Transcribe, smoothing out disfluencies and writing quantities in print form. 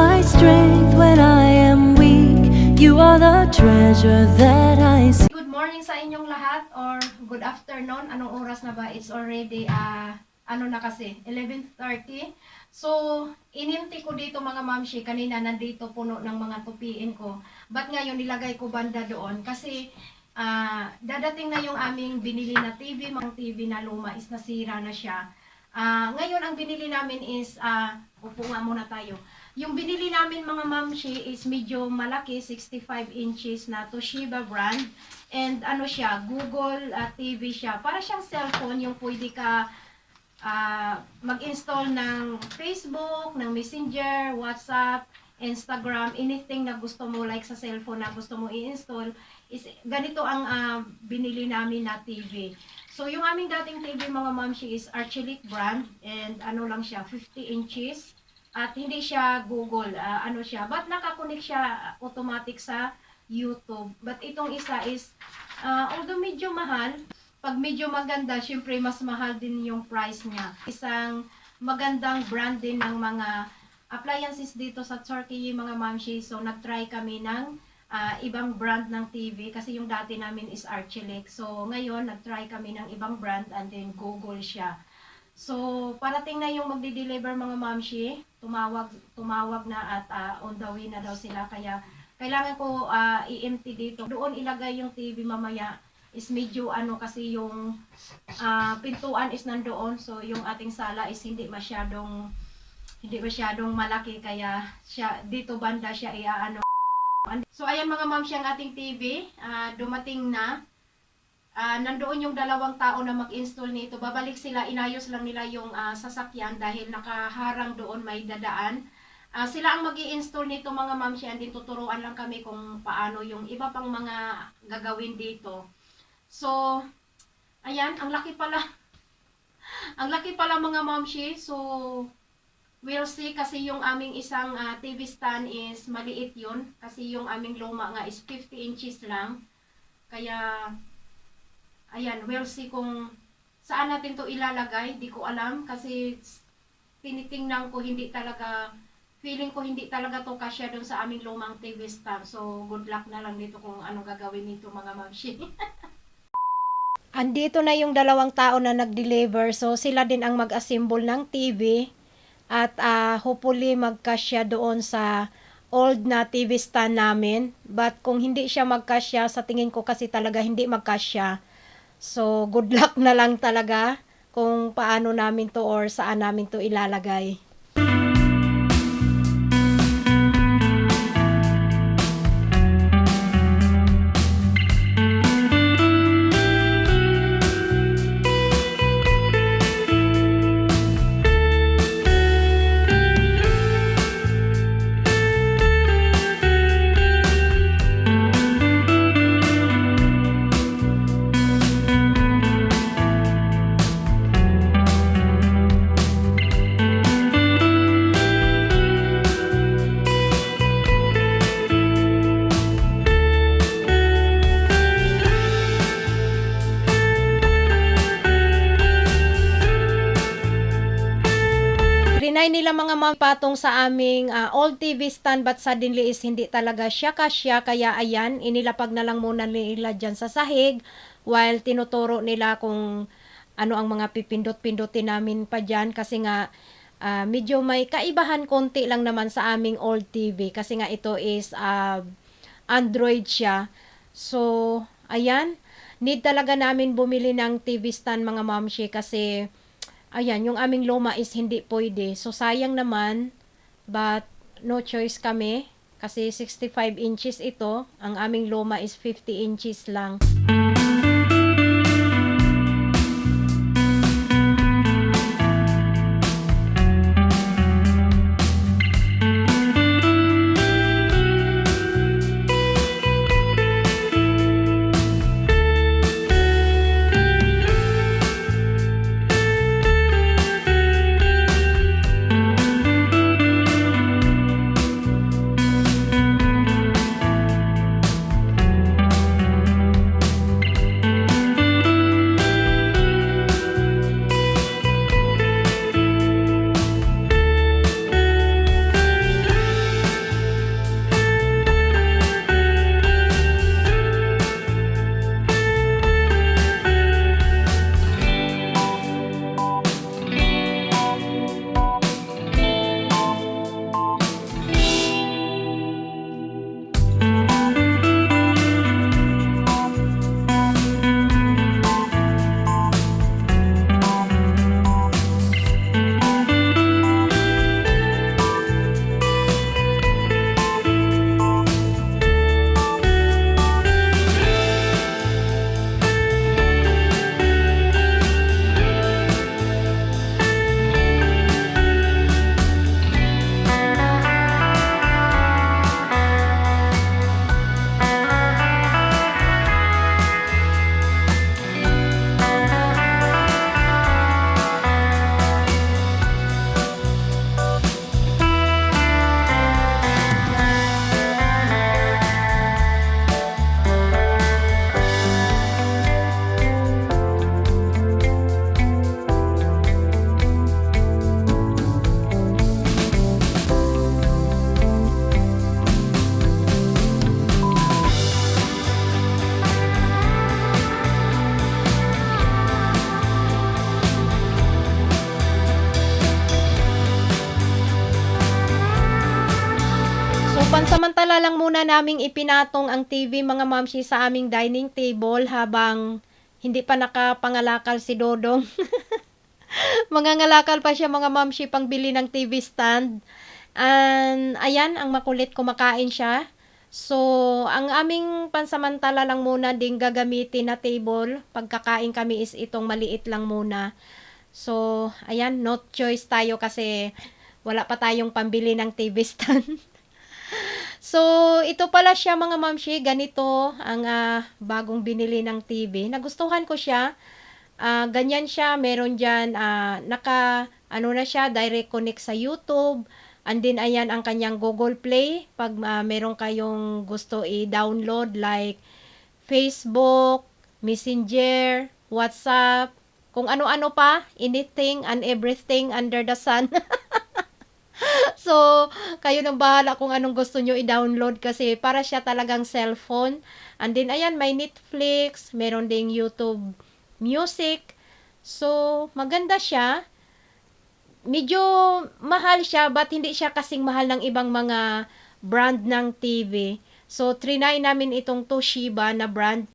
my strength when I am weak. You are the treasure that I see. Good morning sa inyong lahat or good afternoon. Anong oras na ba? It's already ano na kasi 11:30. So, inimti ko dito mga mamshi. Kanina nandito puno ng mga tupiin ko. But ngayon nilagay ko banda doon kasi dadating na yung aming binili na TV. Mga TV na luma is nasira na siya. Ngayon ang binili namin is upo nga muna tayo. Yung binili namin mga mamshi is medyo malaki, 65 inches na Toshiba brand. And ano siya, Google TV siya. Para siyang cellphone, yung pwede ka mag-install ng Facebook, ng Messenger, WhatsApp, Instagram, anything na gusto mo, like sa cellphone na gusto mo i-install, is ganito ang binili namin na TV. So, yung aming dating TV mga mamshi is Archelic brand, and ano lang siya, 50 inches, at hindi siya Google, ano siya, but nakakonect siya automatic sa YouTube. But itong isa is, although medyo mahal, pag medyo maganda, syempre mas mahal din yung price niya. Isang magandang brand din ng mga appliances dito sa Turkey, mga mamshi. So, nag-try kami ng ibang brand ng TV kasi yung dati namin is Archelic. So, ngayon, nag-try kami ng ibang brand and then Google siya. So, parating na yung magdi-deliver mga mamshi. Tumawag na at on the way na daw sila. Kaya, kailangan ko i-empty dito. Doon ilagay yung TV mamaya is medyo ano kasi yung pintuan is nandoon. So, yung ating sala is hindi masyadong malaki. Kaya, dito banda siya iaano. So, ayan mga mamshi ang ating TV. Dumating na. Nandoon yung dalawang tao na mag-install nito. Babalik sila, inayos lang nila yung sasakyan dahil nakaharang doon may dadaan. Sila ang mag-i-install nito mga mamshi, and din tuturuan lang kami kung paano yung iba pang mga gagawin dito. So, ayan, ang laki pala. Ang laki pala mga mamshi. So, we'll see kasi yung aming isang TV stand is maliit yun. Kasi yung aming luma nga is 50 inches lang. Kaya, ayan, we'll see kung saan natin to ilalagay. Di ko alam kasi tinitingnan ko feeling ko hindi talaga to kasya doon sa aming lumang TV stand. So, good luck na lang dito kung ano gagawin nito mga mamshi. Andito na yung dalawang tao na nag-deliver. So, sila din ang mag-assemble ng TV. At hopefully magkasya doon sa old na TV stand namin. But kung hindi siya magkasya, sa tingin ko kasi talaga hindi magkasya. So, good luck na lang talaga kung paano namin to or saan namin to ilalagay. Trinay nila mga patong sa aming old TV stand, but suddenly is hindi talaga siya kasya. Kaya ayan, inilapag na lang muna nila dyan sa sahig while tinuturo nila kung ano ang mga pipindot-pindutin namin pa dyan. Kasi nga medyo may kaibahan konti lang naman sa aming old TV. Kasi nga ito is Android siya. So, ayan, need talaga namin bumili ng TV stand mga mamshi kasi ayan, yung aming luma is hindi pwede. So, sayang naman. But, no choice kami. Kasi 65 inches ito. Ang aming luma is 50 inches lang. Pansamantala lang muna naming ipinatong ang TV mga mamshi sa aming dining table habang hindi pa nakapangalakal si Dodong. Mangangalakal pa siya mga mamshi pangbili ng TV stand. And ayan, ang makulit kumakain siya. So, ang aming pansamantala lang muna ding gagamitin na table, pagkakain kami is itong maliit lang muna. So, ayan, no choice tayo kasi wala pa tayong pambili ng TV stand. So, ito pala siya mga mamshi, ganito ang bagong binili ng TV. Nagustuhan ko siya. Ganyan siya, meron dyan, ano na siya, direct connect sa YouTube. And then, ayan ang kanyang Google Play. Pag meron kayong gusto i-download like Facebook, Messenger, WhatsApp, kung ano-ano pa, anything and everything under the sun. So, kayo nang bahala kung anong gusto nyo i-download kasi para siya talagang cellphone. And then, ayan, may Netflix, meron ding YouTube Music. So, maganda siya. Medyo mahal siya, but hindi siya kasing mahal ng ibang mga brand ng TV. So, trinay namin itong Toshiba na brand.